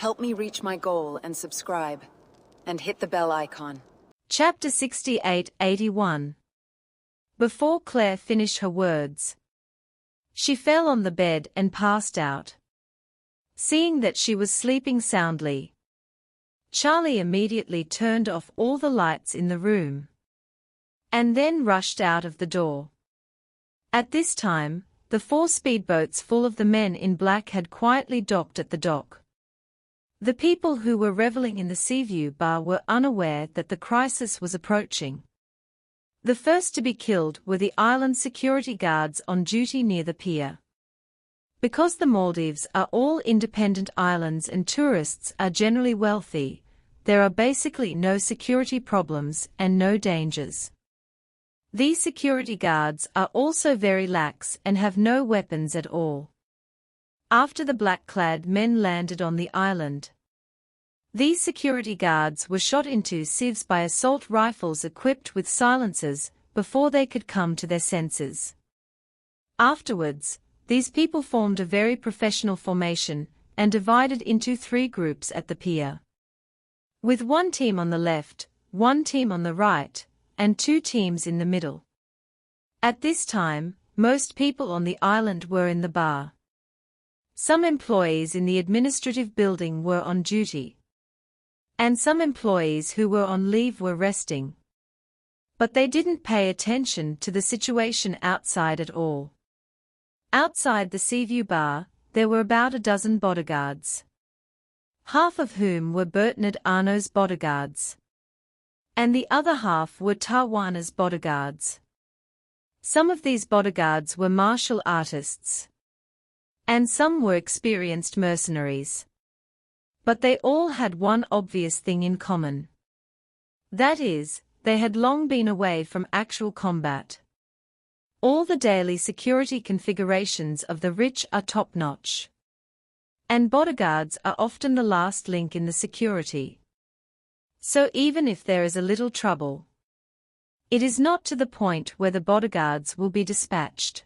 Help me reach my goal and subscribe. And hit the bell icon. Chapter 68-81. Before Claire finished her words, she fell on the bed and passed out. Seeing that she was sleeping soundly, Charlie immediately turned off all the lights in the room and then rushed out of the door. At this time, the 4 speedboats full of the men in black had quietly docked at the dock. The people who were reveling in the Seaview bar were unaware that the crisis was approaching. The first to be killed were the island security guards on duty near the pier. Because the Maldives are all independent islands and tourists are generally wealthy, there are basically no security problems and no dangers. These security guards are also very lax and have no weapons at all. After the black-clad men landed on the island, these security guards were shot into sieves by assault rifles equipped with silencers before they could come to their senses. Afterwards, these people formed a very professional formation and divided into 3 groups at the pier, with 1 team on the left, 1 team on the right, and 2 teams in the middle. At this time, most people on the island were in the bar. Some employees in the administrative building were on duty, and some employees who were on leave were resting. But they didn't pay attention to the situation outside at all. Outside the Seaview bar, there were about a dozen bodyguards, half of whom were Bernard Arnault's bodyguards, and the other half were Tawana bodyguards. Some of these bodyguards were martial artists, and some were experienced mercenaries. But they all had one obvious thing in common. That is, they had long been away from actual combat. All the daily security configurations of the rich are top-notch, and bodyguards are often the last link in the security. So even if there is a little trouble, it is not to the point where the bodyguards will be dispatched.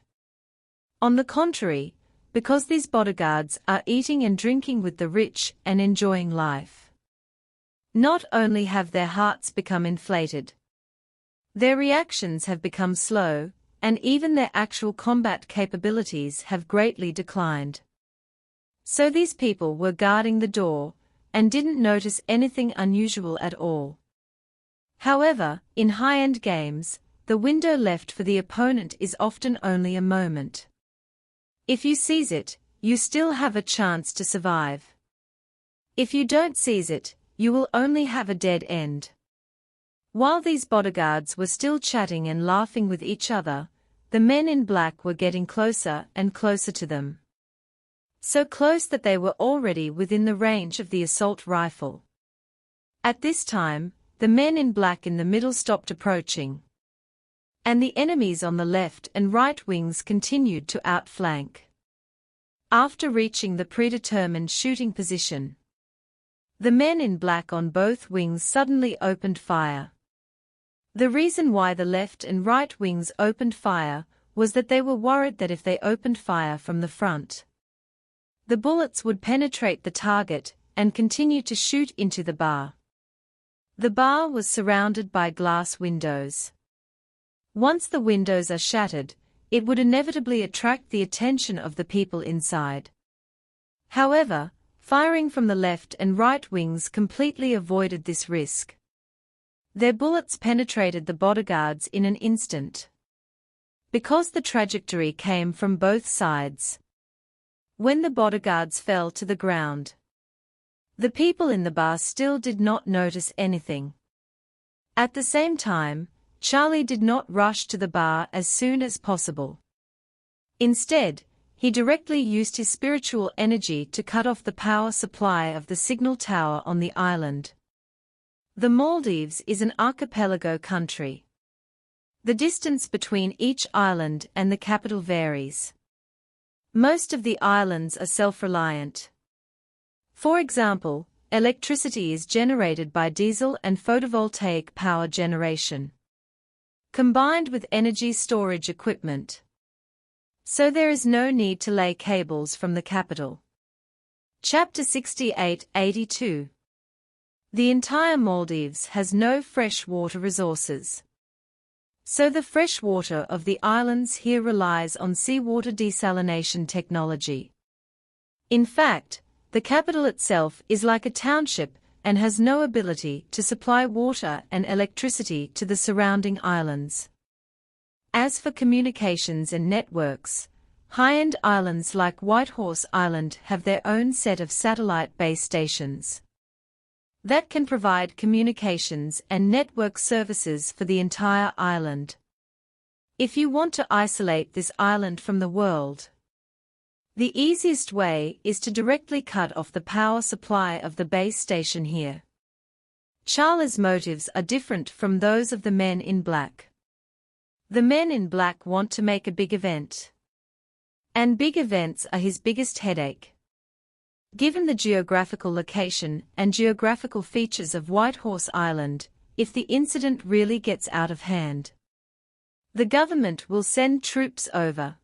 On the contrary, because these bodyguards are eating and drinking with the rich and enjoying life, not only have their hearts become inflated, their reactions have become slow, and even their actual combat capabilities have greatly declined. So these people were guarding the door, and didn't notice anything unusual at all. However, in high-end games, the window left for the opponent is often only a moment. If you seize it, you still have a chance to survive. If you don't seize it, you will only have a dead end. While these bodyguards were still chatting and laughing with each other, the men in black were getting closer and closer to them. So close that they were already within the range of the assault rifle. At this time, the men in black in the middle stopped approaching, and the enemies on the left and right wings continued to outflank. After reaching the predetermined shooting position, the men in black on both wings suddenly opened fire. The reason why the left and right wings opened fire was that they were worried that if they opened fire from the front, the bullets would penetrate the target and continue to shoot into the bar. The bar was surrounded by glass windows. Once the windows are shattered, it would inevitably attract the attention of the people inside. However, firing from the left and right wings completely avoided this risk. Their bullets penetrated the bodyguards in an instant, because the trajectory came from both sides. When the bodyguards fell to the ground, the people in the bar still did not notice anything. At the same time, Charlie did not rush to the bar as soon as possible. Instead, he directly used his spiritual energy to cut off the power supply of the signal tower on the island. The Maldives is an archipelago country. The distance between each island and the capital varies. Most of the islands are self-reliant. For example, electricity is generated by diesel and photovoltaic power generation, combined with energy storage equipment. So there is no need to lay cables from the capital. Chapter 68-82. The entire Maldives has no fresh water resources. So the fresh water of the islands here relies on seawater desalination technology. In fact, the capital itself is like a township and has no ability to supply water and electricity to the surrounding islands. As for communications and networks, high-end islands like Whitehorse Island have their own set of satellite base stations that can provide communications and network services for the entire island. If you want to isolate this island from the world, the easiest way is to directly cut off the power supply of the base station here. Charlie's motives are different from those of the men in black. The men in black want to make a big event. And big events are his biggest headache. Given the geographical location and geographical features of Whitehorse Island, if the incident really gets out of hand, the government will send troops over.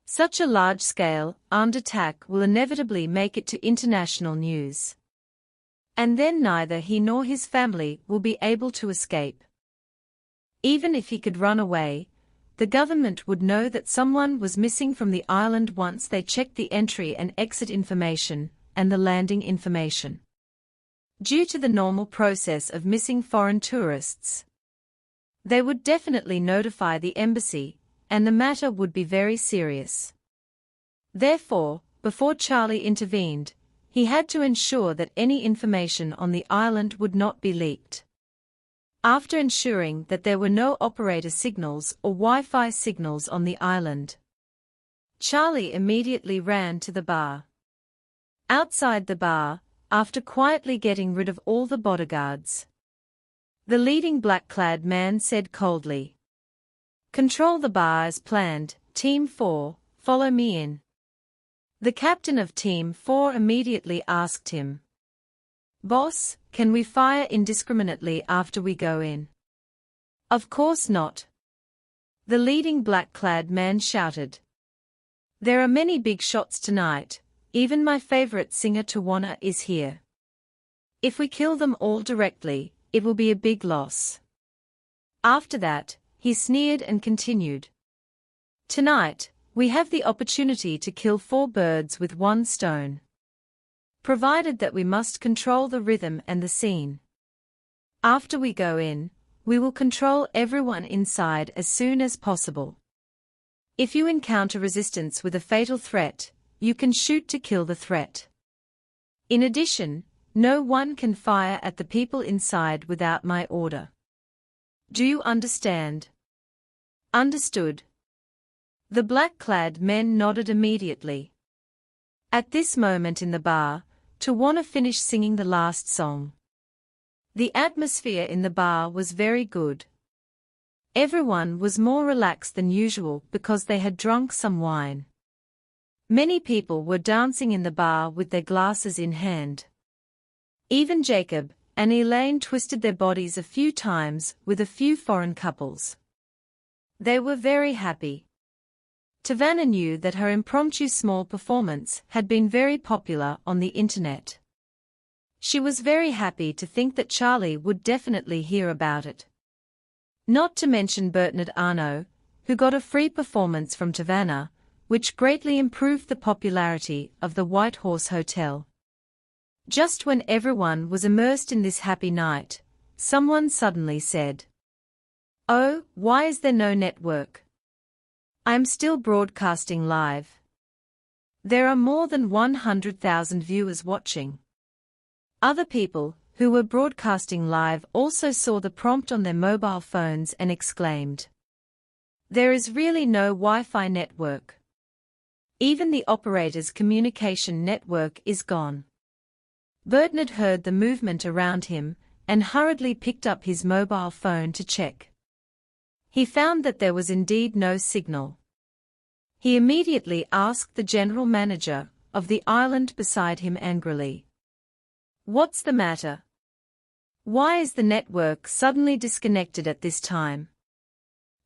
Such a large-scale, armed attack will inevitably make it to international news. And then neither he nor his family will be able to escape. Even if he could run away, the government would know that someone was missing from the island once they checked the entry and exit information and the landing information. Due to the normal process of missing foreign tourists, they would definitely notify the embassy, and the matter would be very serious. Therefore, before Charlie intervened, he had to ensure that any information on the island would not be leaked. After ensuring that there were no operator signals or Wi-Fi signals on the island, Charlie immediately ran to the bar. Outside the bar, after quietly getting rid of all the bodyguards, the leading black-clad man said coldly, "Control the bar as planned, Team 4, follow me in." The captain of Team 4 immediately asked him, "Boss, can we fire indiscriminately after we go in?" "Of course not," the leading black-clad man shouted. "There are many big shots tonight, even my favorite singer Tawana is here. If we kill them all directly, it will be a big loss." After that, he sneered and continued, "Tonight, we have the opportunity to kill 4 birds with 1 stone. Provided that we must control the rhythm and the scene. After we go in, we will control everyone inside as soon as possible. If you encounter resistance with a fatal threat, you can shoot to kill the threat. In addition, no one can fire at the people inside without my order. Do you understand?" "Understood." The black-clad men nodded immediately. At this moment in the bar, Tawana finished singing the last song. The atmosphere in the bar was very good. Everyone was more relaxed than usual because they had drunk some wine. Many people were dancing in the bar with their glasses in hand. Even Jacob and Elaine twisted their bodies a few times with a few foreign couples. They were very happy. Tawana knew that her impromptu small performance had been very popular on the internet. She was very happy to think that Charlie would definitely hear about it. Not to mention Bernard Arnault, who got a free performance from Tawana, which greatly improved the popularity of the Whitehorse Hotel. Just when everyone was immersed in this happy night, someone suddenly said, "Oh, why is there no network? I'm still broadcasting live. There are more than 100,000 viewers watching." Other people, who were broadcasting live, also saw the prompt on their mobile phones and exclaimed, "There is really no Wi-Fi network. Even the operator's communication network is gone." Bernard heard the movement around him and hurriedly picked up his mobile phone to check. He found that there was indeed no signal. He immediately asked the general manager of the island beside him angrily, "What's the matter? Why is the network suddenly disconnected at this time?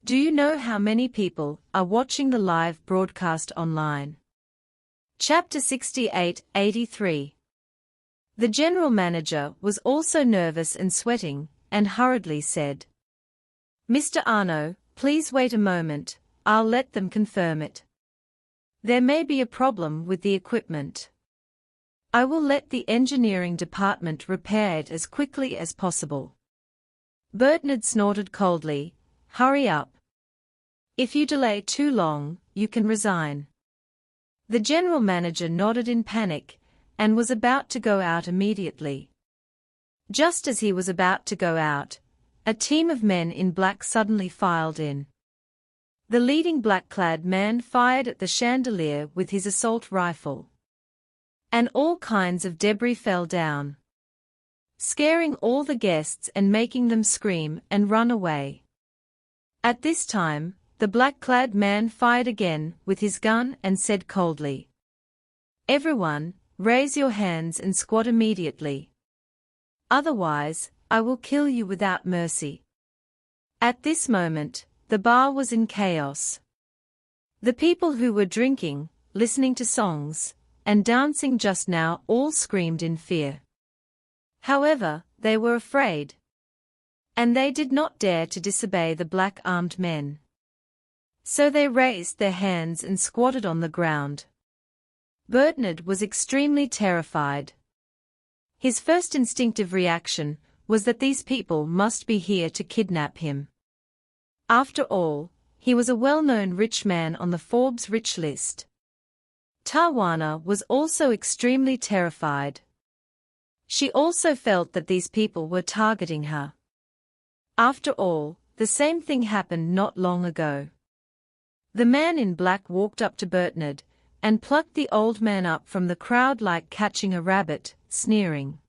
Do you know how many people are watching the live broadcast online?" Chapter 68-83. The general manager was also nervous and sweating, and hurriedly said, "Mr. Arno, please wait a moment, I'll let them confirm it. There may be a problem with the equipment. I will let the engineering department repair it as quickly as possible." Bernard snorted coldly, "Hurry up. If you delay too long, you can resign." The general manager nodded in panic, and was about to go out immediately. Just as he was about to go out, a team of men in black suddenly filed in. The leading black-clad man fired at the chandelier with his assault rifle. And all kinds of debris fell down, scaring all the guests and making them scream and run away. At this time, the black-clad man fired again with his gun and said coldly, "Everyone, raise your hands and squat immediately. Otherwise, I will kill you without mercy." At this moment, the bar was in chaos. The people who were drinking, listening to songs, and dancing just now all screamed in fear. However, they were afraid. And they did not dare to disobey the black-armed men. So they raised their hands and squatted on the ground. Bernard was extremely terrified. His first instinctive reaction was that these people must be here to kidnap him. After all, he was a well-known rich man on the Forbes rich list. Tawana was also extremely terrified. She also felt that these people were targeting her. After all, the same thing happened not long ago. The man in black walked up to Bernard, and plucked the old man up from the crowd like catching a rabbit, sneering.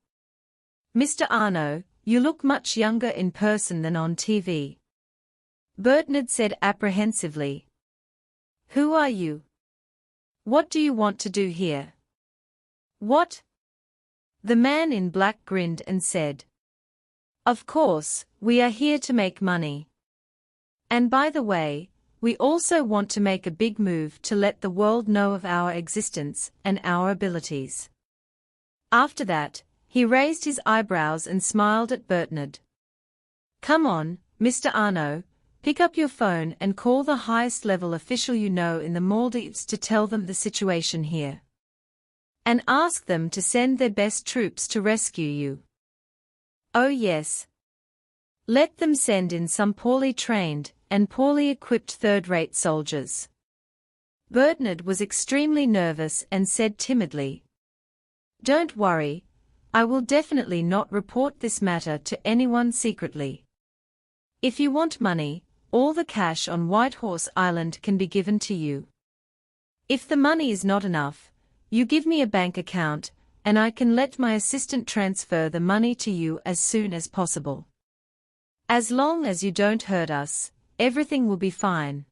"Mr. Arno, you look much younger in person than on TV." Bernard said apprehensively. "Who are you? What do you want to do here?" "What?" The man in black grinned and said, "Of course, we are here to make money. And by the way, we also want to make a big move to let the world know of our existence and our abilities." After that, he raised his eyebrows and smiled at Bernard. "Come on, Mr. Arno, pick up your phone and call the highest level official you know in the Maldives to tell them the situation here. And ask them to send their best troops to rescue you. Oh yes. Let them send in some poorly trained and poorly equipped third-rate soldiers." Bernard was extremely nervous and said timidly, "Don't worry, I will definitely not report this matter to anyone secretly. If you want money, all the cash on Whitehorse Island can be given to you. If the money is not enough, you give me a bank account, and I can let my assistant transfer the money to you as soon as possible. As long as you don't hurt us, everything will be fine."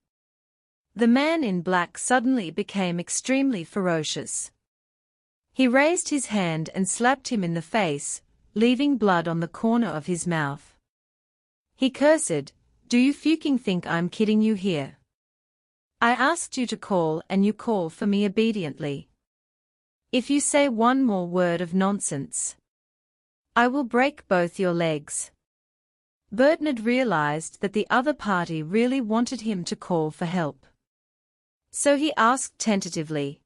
The man in black suddenly became extremely ferocious. He raised his hand and slapped him in the face, leaving blood on the corner of his mouth. He cursed, "Do you fucking think I'm kidding you here? I asked you to call and you call for me obediently. If you say one more word of nonsense, I will break both your legs." Bernard realized that the other party really wanted him to call for help. So he asked tentatively,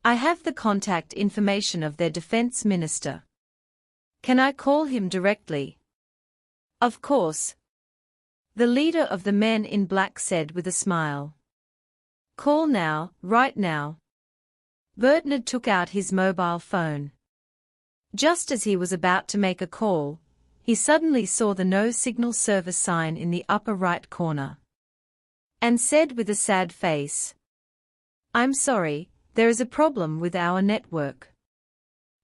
"I have the contact information of their defense minister. Can I call him directly?" "Of course," the leader of the men in black said with a smile. "Call now, right now." Bernard took out his mobile phone. Just as he was about to make a call, he suddenly saw the no signal service sign in the upper right corner. And said with a sad face, "I'm sorry, there is a problem with our network.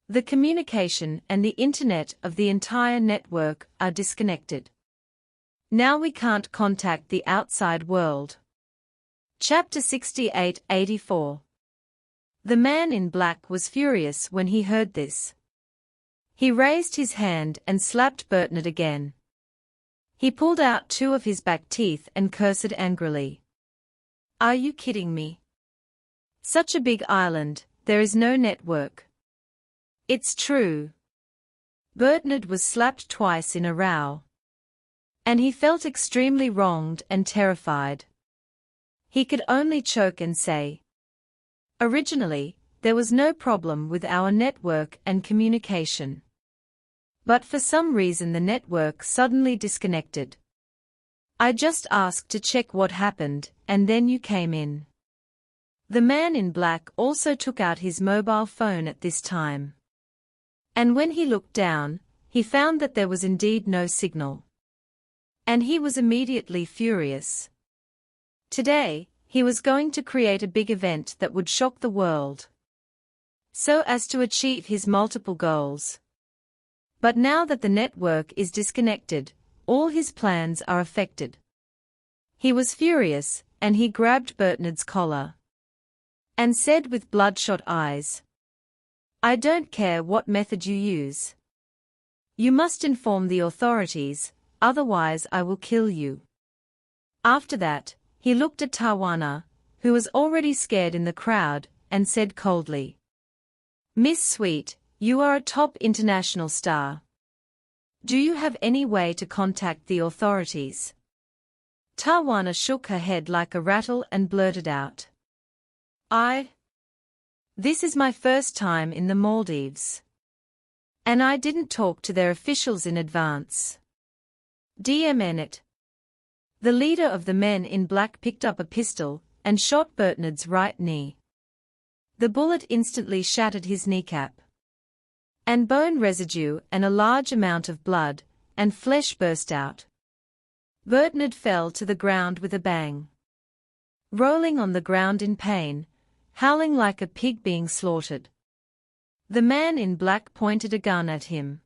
The communication and the internet of the entire network are disconnected. Now we can't contact the outside world." Chapter 68-84. The man in black was furious when he heard this. He raised his hand and slapped Bernard again. He pulled out two of his back teeth and cursed angrily. "Are you kidding me? Such a big island, there is no network. It's true. Bernard was slapped twice in a row. And he felt extremely wronged and terrified. He could only choke and say, "Originally, there was no problem with our network and communication. But for some reason the network suddenly disconnected. I just asked to check what happened, and then you came in." The man in black also took out his mobile phone at this time. And when he looked down, he found that there was indeed no signal. And he was immediately furious. Today, he was going to create a big event that would shock the world, so as to achieve his multiple goals. But now that the network is disconnected, all his plans are affected. He was furious, and he grabbed Bernard's collar and said with bloodshot eyes, "I don't care what method you use. You must inform the authorities, otherwise I will kill you." After that, he looked at Tawana, who was already scared in the crowd, and said coldly, "Miss Sweet, you are a top international star. Do you have any way to contact the authorities?" Tawana shook her head like a rattle and blurted out, This is my first time in the Maldives. And I didn't talk to their officials in advance. DMN it." The leader of the men in black picked up a pistol and shot Bernard's right knee. The bullet instantly shattered his kneecap. And bone residue and a large amount of blood and flesh burst out. Bernard fell to the ground with a bang, rolling on the ground in pain, howling like a pig being slaughtered. The man in black pointed a gun at him.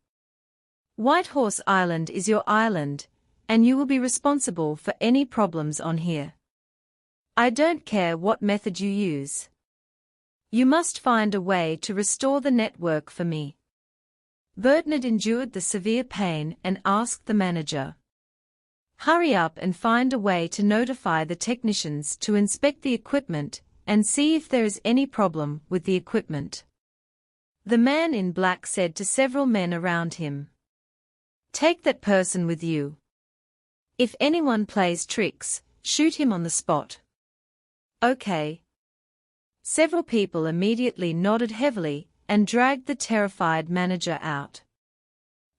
"Whitehorse Island is your island, and you will be responsible for any problems on here. I don't care what method you use. You must find a way to restore the network for me." Bernard endured the severe pain and asked the manager, "Hurry up and find a way to notify the technicians to inspect the equipment and see if there is any problem with the equipment." The man in black said to several men around him, "Take that person with you. If anyone plays tricks, shoot him on the spot." "Okay." Several people immediately nodded heavily and dragged the terrified manager out.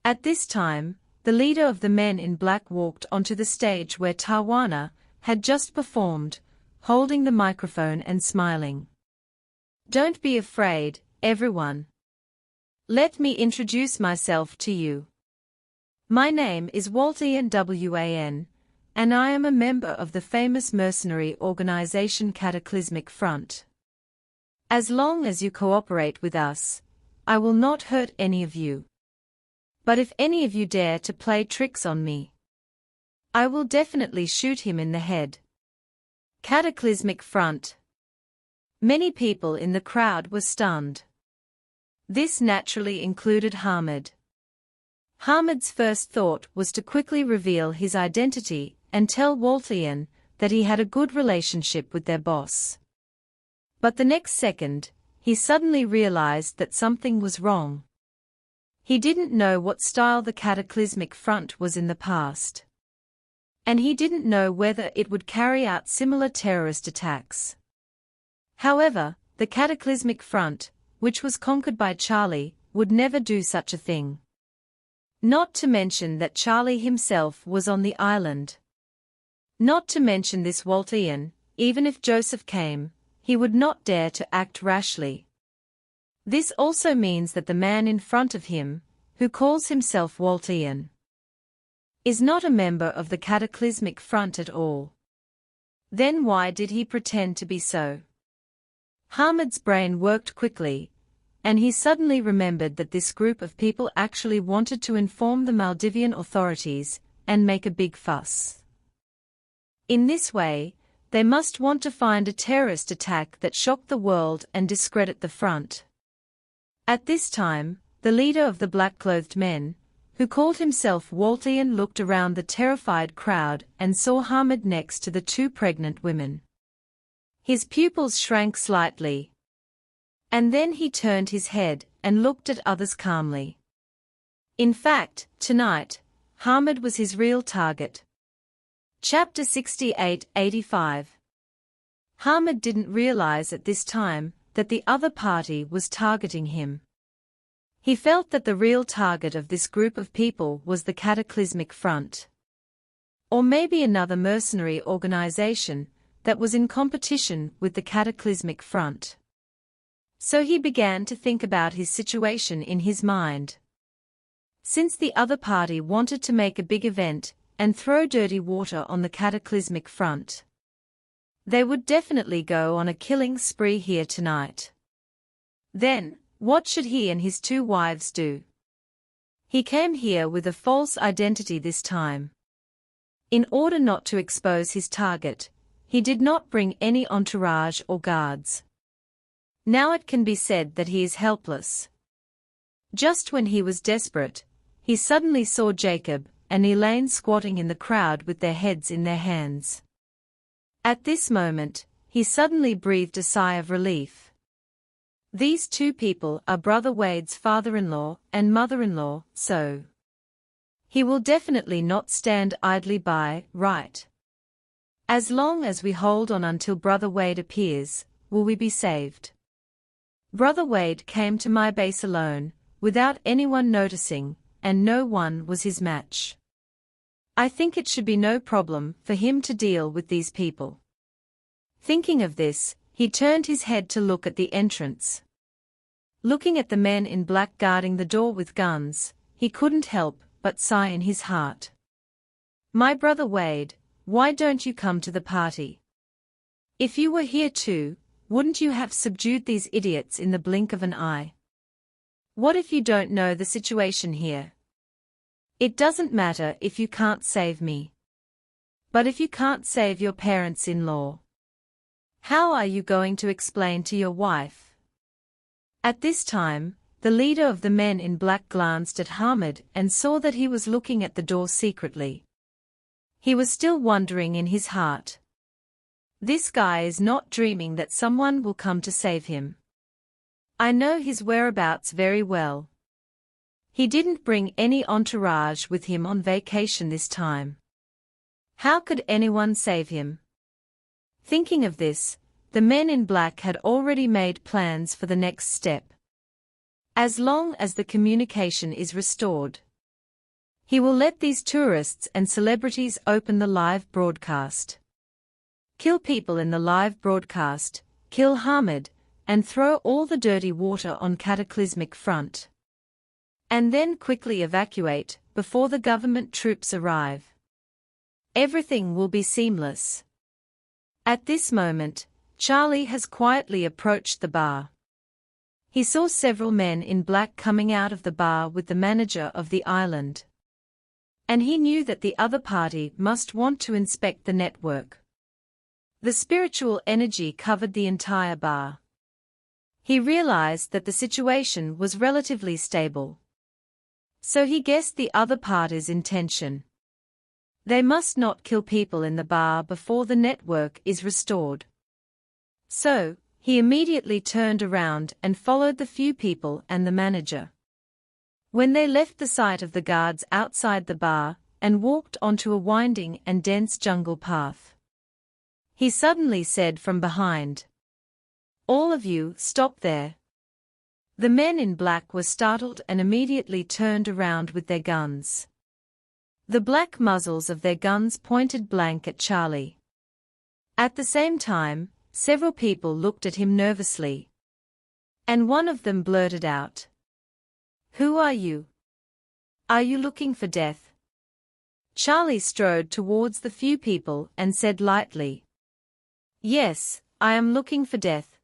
At this time, the leader of the men in black walked onto the stage where Tawana had just performed, holding the microphone and smiling. "Don't be afraid, everyone. Let me introduce myself to you. My name is Waltian Wan, and I am a member of the famous mercenary organization Cataclysmic Front. As long as you cooperate with us, I will not hurt any of you. But if any of you dare to play tricks on me, I will definitely shoot him in the head." Cataclysmic Front. Many people in the crowd were stunned. This naturally included Hamid. Hamid's first thought was to quickly reveal his identity and tell Waltian that he had a good relationship with their boss. But the next second, he suddenly realized that something was wrong. He didn't know what style the Cataclysmic Front was in the past. And he didn't know whether it would carry out similar terrorist attacks. However, the Cataclysmic Front, which was conquered by Charlie, would never do such a thing. Not to mention that Charlie himself was on the island. Not to mention this Waltian, even if Joseph came, he would not dare to act rashly. This also means that the man in front of him, who calls himself Waltian, is not a member of the Cataclysmic Front at all. Then why did he pretend to be so? Hamid's brain worked quickly, and he suddenly remembered that this group of people actually wanted to inform the Maldivian authorities and make a big fuss. In this way, they must want to find a terrorist attack that shocked the world and discredit the front. At this time, the leader of the black-clothed men, who called himself Waltian, looked around the terrified crowd and saw Hamid next to the two pregnant women. His pupils shrank slightly. And then he turned his head and looked at others calmly. In fact, tonight, Hamid was his real target. Chapter 68-85. Hamid didn't realize at this time that the other party was targeting him. He felt that the real target of this group of people was the Cataclysmic Front. Or maybe another mercenary organization that was in competition with the Cataclysmic Front. So he began to think about his situation in his mind. Since the other party wanted to make a big event and throw dirty water on the Cataclysmic Front, they would definitely go on a killing spree here tonight. Then, what should he and his two wives do? He came here with a false identity this time. In order not to expose his target, he did not bring any entourage or guards. Now it can be said that he is helpless. Just when he was desperate, he suddenly saw Jacob and Elaine squatting in the crowd with their heads in their hands. At this moment, he suddenly breathed a sigh of relief. These two people are Brother Wade's father-in-law and mother-in-law, so he will definitely not stand idly by, right? As long as we hold on until Brother Wade appears, will we be saved? Brother Wade came to my base alone, without anyone noticing, and no one was his match. I think it should be no problem for him to deal with these people. Thinking of this, he turned his head to look at the entrance. Looking at the men in black guarding the door with guns, he couldn't help but sigh in his heart. My brother Wade, why don't you come to the party? If you were here too, wouldn't you have subdued these idiots in the blink of an eye? What if you don't know the situation here? It doesn't matter if you can't save me. But if you can't save your parents-in-law, how are you going to explain to your wife? At this time, the leader of the men in black glanced at Hamid and saw that he was looking at the door secretly. He was still wondering in his heart. This guy is not dreaming that someone will come to save him. I know his whereabouts very well. He didn't bring any entourage with him on vacation this time. How could anyone save him? Thinking of this, the men in black had already made plans for the next step. As long as the communication is restored, he will let these tourists and celebrities open the live broadcast. Kill people in the live broadcast, kill Hamid, and throw all the dirty water on Cataclysmic Front. And then quickly evacuate before the government troops arrive. Everything will be seamless. At this moment, Charlie has quietly approached the bar. He saw several men in black coming out of the bar with the manager of the island. And he knew that the other party must want to inspect the network. The spiritual energy covered the entire bar. He realized that the situation was relatively stable. So he guessed the other party's intention. They must not kill people in the bar before the network is restored. So, he immediately turned around and followed the few people and the manager. When they left the sight of the guards outside the bar and walked onto a winding and dense jungle path, he suddenly said from behind, "All of you, stop there." The men in black were startled and immediately turned around with their guns. The black muzzles of their guns pointed blank at Charlie. At the same time, several people looked at him nervously. And one of them blurted out, "Who are you? Are you looking for death?" Charlie strode towards the few people and said lightly, "Yes, I am looking for death.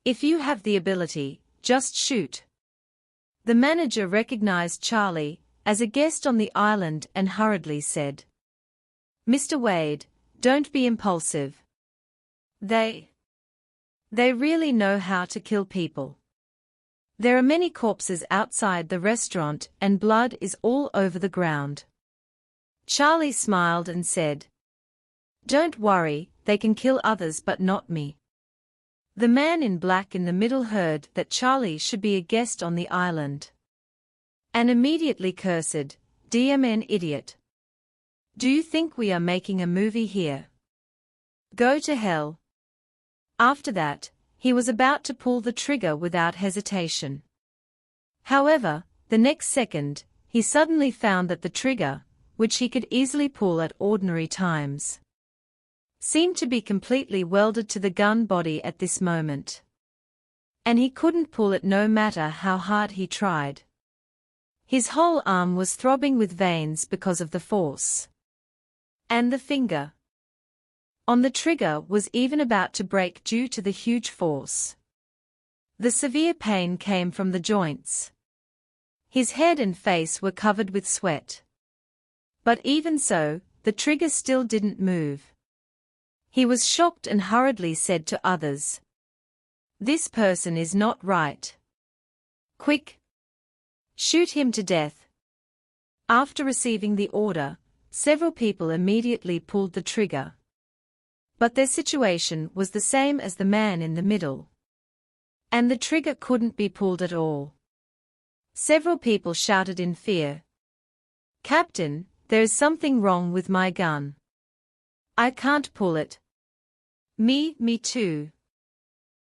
If you have the ability, just shoot." The manager recognized Charlie as a guest on the island and hurriedly said, "Mr. Wade, don't be impulsive. They really know how to kill people. There are many corpses outside the restaurant and blood is all over the ground." Charlie smiled and said, "Don't worry, they can kill others but not me. The man in black in the middle heard that Charlie should be a guest on the island, and immediately cursed, "DMN idiot. Do you think we are making a movie here? Go to hell." After that, he was about to pull the trigger without hesitation. However, the next second, he suddenly found that the trigger, which he could easily pull at ordinary times, seemed to be completely welded to the gun body at this moment. And he couldn't pull it no matter how hard he tried. His whole arm was throbbing with veins because of the force. And the finger on the trigger was even about to break due to the huge force. The severe pain came from the joints. His head and face were covered with sweat. But even so, the trigger still didn't move. He was shocked and hurriedly said to others, "This person is not right. Quick! Shoot him to death." After receiving the order, several people immediately pulled the trigger. But their situation was the same as the man in the middle. And the trigger couldn't be pulled at all. Several people shouted in fear, "Captain, there is something wrong with my gun. I can't pull it." Me too."